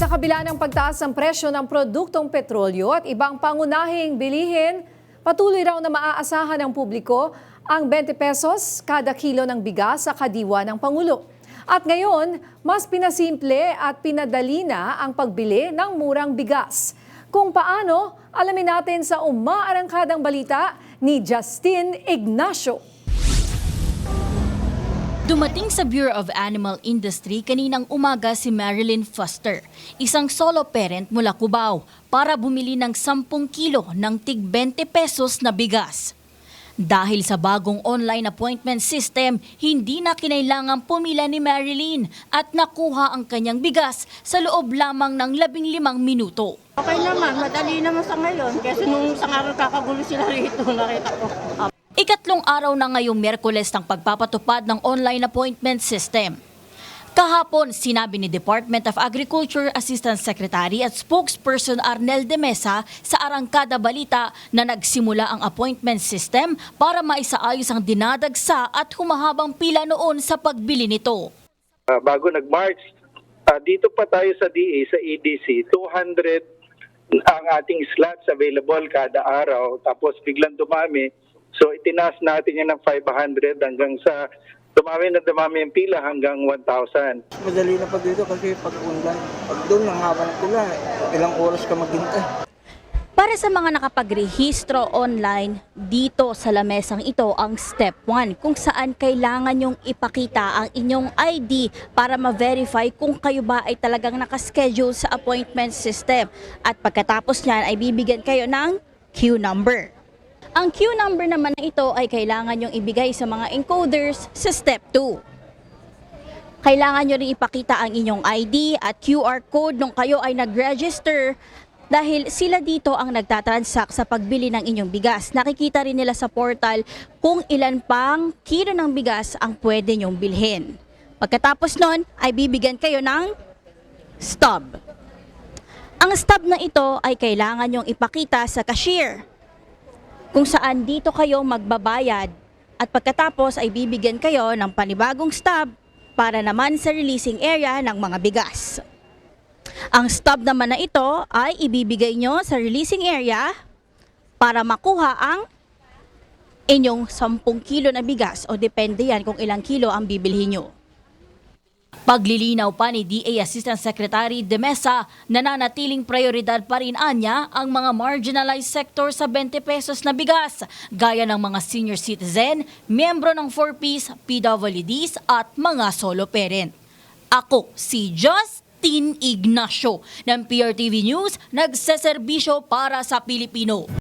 Sa kabila ng pagtaas ng presyo ng produktong petrolyo at ibang pangunahing bilihin, patuloy raw na maaasahan ng publiko ang 20 pesos kada kilo ng bigas sa kadiwa ng Pangulo. At ngayon, mas pinasimple at pinadali na ang pagbili ng murang bigas. Kung paano, alamin natin sa umaarangkadang balita ni Justin Ignacio. Dumating sa Bureau of Animal Industry kaninang umaga si Marilyn Foster, isang solo parent mula Cubao, para bumili ng 10 kilo ng tig 20 pesos na bigas. Dahil sa bagong online appointment system, hindi na kinailangang pumila ni Marilyn at nakuha ang kanyang bigas sa loob lamang ng 15 minuto. Okay naman, madali naman sa ngayon kasi nung isang araw kakagulo sila rito, nakita ko. Ikatlong araw na ngayong Miyerkules ng pagpapatupad ng online appointment system. Kahapon, sinabi ni Department of Agriculture Assistant Secretary at Spokesperson Arnel de Mesa sa Arangkada Balita na nagsimula ang appointment system para maisaayos ang dinadagsa at humahabang pila noon sa pagbili nito. Bago nag-March, dito pa tayo sa DA, sa EDC, 200 ang ating slots available kada araw. Tapos biglang dumami. So itinaas natin yan ng 500 hanggang sa dumami ang pila hanggang 1,000. Madali na pa dito kasi pag online, pag doon ang haba ng pila, ilang oras ka maghintay. Para sa mga nakapagrehistro online, dito sa lamesang ito ang Step 1 kung saan kailangan nyong ipakita ang inyong ID para ma-verify kung kayo ba ay talagang nakaschedule sa appointment system. At pagkatapos niyan ay bibigyan kayo ng queue number. Ang queue number naman na ito ay kailangan nyong ibigay sa mga encoders sa Step 2. Kailangan nyo rin ipakita ang inyong ID at QR code nung kayo ay nag-register dahil sila dito ang nagtatransact sa pagbili ng inyong bigas. Nakikita rin nila sa portal kung ilan pang kilo ng bigas ang pwede nyong bilhin. Pagkatapos nun ay bibigyan kayo ng stub. Ang stub na ito ay kailangan nyong ipakita sa cashier, kung saan dito kayo magbabayad at pagkatapos ay bibigyan kayo ng panibagong stub para naman sa releasing area ng mga bigas. Ang stub naman na ito ay ibibigay nyo sa releasing area para makuha ang inyong 10 kilo na bigas o depende yan kung ilang kilo ang bibilhin nyo. Paglilinaw pa ni DA Assistant Secretary de Mesa, nananatiling prioridad pa rin anya ang mga marginalized sector sa 20 pesos na bigas, gaya ng mga senior citizen, miyembro ng 4Ps, PWDs at mga solo parent. Ako si Justin Ignacio ng PRTV News, nagseserbisyo para sa Pilipino.